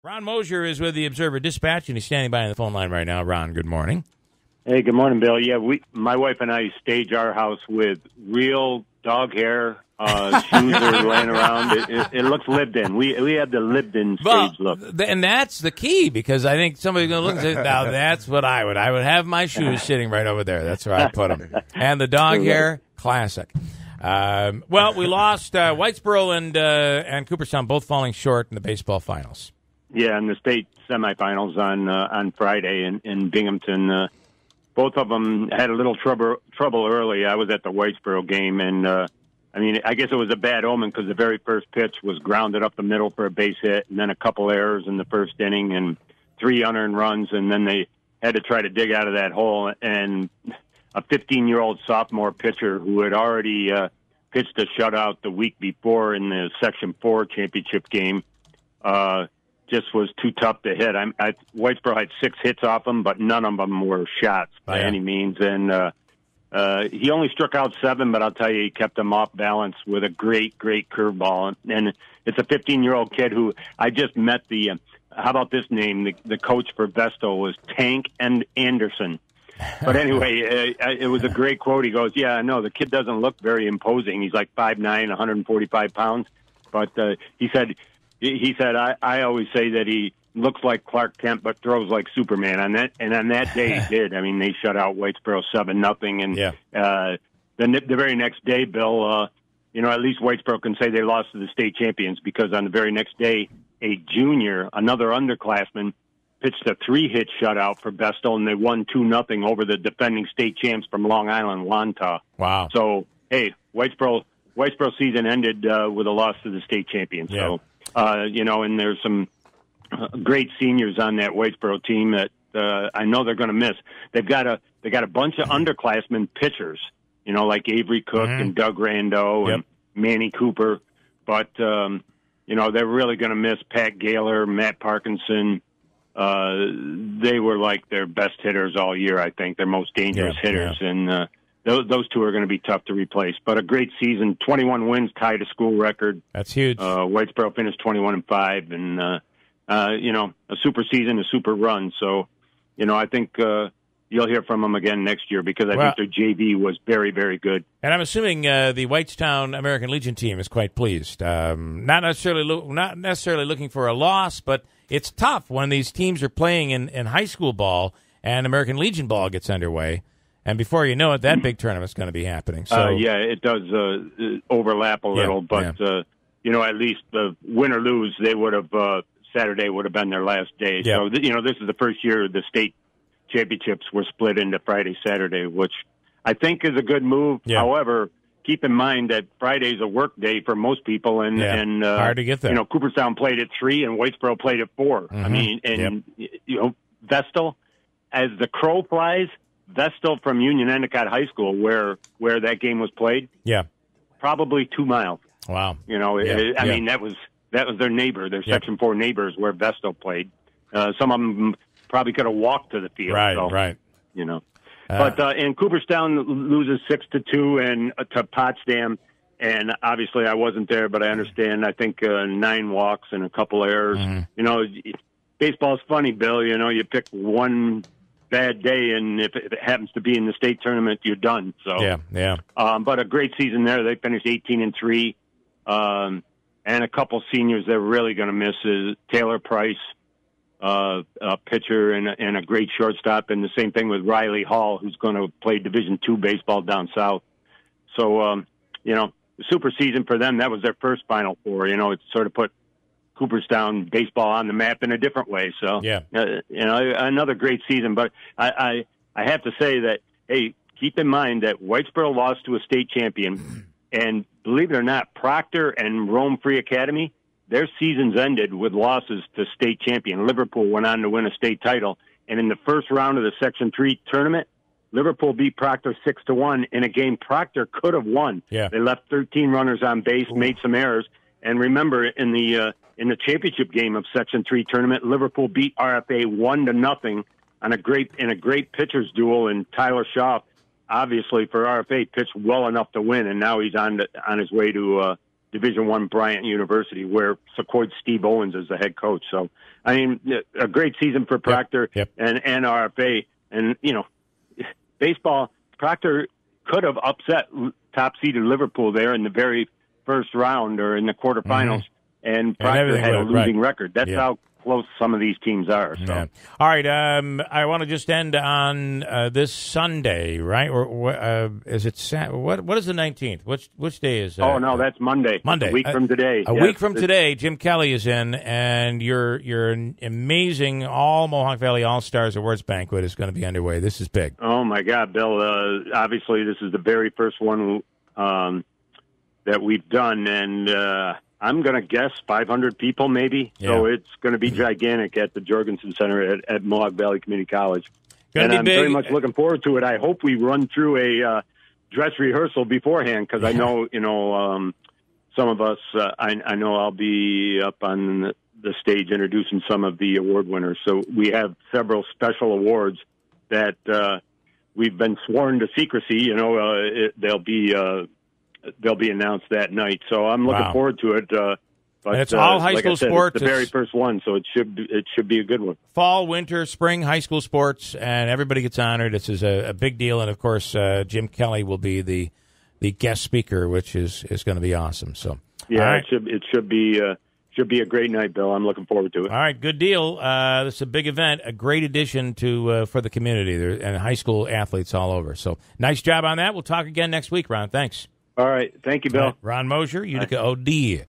Ron Moshier is with the Observer Dispatch, and he's standing by on the phone line right now. Ron, good morning. Hey, good morning, Bill. Yeah, my wife and I stage our house with real dog hair. Shoes are laying around. It looks lived in. We have the lived in stage look. And that's the key, because I think somebody's going to look and say, now that's what I would. I would have my shoes sitting right over there. That's where I put them. And the dog hair, classic. Well, we lost Whitesboro and Cooperstown both falling short in the baseball finals. Yeah, in the state semifinals on Friday in Binghamton. Both of them had a little trouble early. I was at the Whitesboro game, and I guess it was a bad omen because the very first pitch was grounded up the middle for a base hit, and then a couple errors in the first inning, and 3 unearned runs, and then they had to try to dig out of that hole. And a 15-year-old sophomore pitcher who had already pitched a shutout the week before in the Section 4 championship game just was too tough to hit. Whitesboro had 6 hits off him, but none of them were shots by any means. And he only struck out 7, but I'll tell you, he kept them off balance with a great curveball. And it's a 15-year-old kid who I just met how about this name? The coach for Vestal was Tank and Anderson. But anyway, it was a great quote. He goes, yeah, no, the kid doesn't look very imposing. He's like 5'9", 145 pounds. But he said, I always say that he looks like Clark Kent but throws like Superman. On that day he did. I mean, they shut out Whitesboro 7-0. And then the very next day, Bill, at least Whitesboro can say they lost to the state champions, because on the very next day, a junior, another underclassman, pitched a 3-hit shutout for Vestal, and they won 2-0 over the defending state champs from Long Island, Wantagh. Wow. So, hey, Whitesboro season ended with a loss to the state champions. Yeah. So, and there's some great seniors on that Whitesboro team that I know they're going to miss. They got a bunch of underclassmen pitchers, like Avery Cook and Doug Rando and Manny Cooper. But, they're really going to miss Pat Gaylor, Matt Parkinson. They were like their best hitters all year, I think. Their most dangerous hitters. Yeah. And those two are going to be tough to replace. But a great season, 21 wins, tied a school record. That's huge. Whitesboro finished 21-5, and a super season, a super run. So, I think you'll hear from them again next year, because I think their JV was very, very good. And I'm assuming the Whitestown American Legion team is quite pleased. Not necessarily looking for a loss, but it's tough when these teams are playing in high school ball and American Legion ball gets underway. And before you know it, that big tournament's going to be happening. So it does overlap a little, but at least win or lose, they would have Saturday would have been their last day. Yeah. So this is the first year the state championships were split into Friday, Saturday, which I think is a good move. Yeah. However, keep in mind that Friday's a work day for most people, and hard to get there. Cooperstown played at 3 and Whitesboro played at 4. Mm-hmm. I mean, Vestal, as the crow flies. Vestal from Union Endicott High School, where that game was played, probably 2 miles. Wow. I mean, that was their neighbor, their Section 4 neighbors, where Vestal played. Some of them probably could have walked to the field. Right. But and Cooperstown loses 6-2 and to Potsdam, and obviously I wasn't there, but I understand. I think 9 walks and a couple errors. Mm-hmm. Baseball's funny, Bill. You pick one bad day, and if it happens to be in the state tournament, you're done. So but a great season there. They finished 18-3, and a couple seniors they're really going to miss is Taylor Price, a pitcher and a great shortstop, and the same thing with Riley Hall, who's going to play Division II baseball down south. So the super season for them, that was their first Final Four. It sort of put Cooperstown baseball on the map in a different way. So, another great season. But I have to say that, hey, keep in mind that Whitesboro lost to a state champion, and believe it or not, Proctor and Rome Free Academy, their seasons ended with losses to state champion. Liverpool went on to win a state title, and in the first round of the Section 3 tournament, Liverpool beat Proctor 6-1 in a game Proctor could have won. Yeah. They left 13 runners on base, made some errors, and remember in the championship game of Section 3 tournament, Liverpool beat RFA 1-0 in a great pitchers duel, and Tyler Shaw, obviously for RFA, pitched well enough to win, and now he's on his way to Division I Bryant University, where Sequoia's Steve Owens is the head coach. So, I mean, a great season for Proctor and RFA. And, you know, baseball, Proctor could have upset top-seeded Liverpool there in the very first round or in the quarterfinals, and Proctor had a losing record. That's how close some of these teams are. So. Yeah. All right, I want to just end on this Sunday, right? Or is it what is the 19th? Which day is? Oh no, that's Monday. Monday, a week from today. A week from today, Jim Kelly is in, and your amazing All Mohawk Valley All Stars Awards banquet is going to be underway. This is big. Oh my God, Bill! Obviously, this is the very first one that we've done, and I'm going to guess 500 people, maybe. Yeah. So it's going to be gigantic at the Jorgensen Center at Mohawk Valley Community College. And I'm very much looking forward to it. I hope we run through a dress rehearsal beforehand, because I know, some of us, I know I'll be up on the stage introducing some of the award winners. So we have several special awards that we've been sworn to secrecy. They'll be announced that night, so I'm looking forward to it. But and it's all high school sports. It's the very first one, so it should be a good one. Fall, winter, spring, high school sports, and everybody gets honored. This is a big deal, and of course, Jim Kelly will be the guest speaker, which is going to be awesome. So yeah, it should be a great night, Bill. I'm looking forward to it. All right, good deal. This is a big event, a great addition to for the community and high school athletes all over. So nice job on that. We'll talk again next week, Ron. Thanks. All right. Thank you, Bill. Ron Moshier, Utica OD.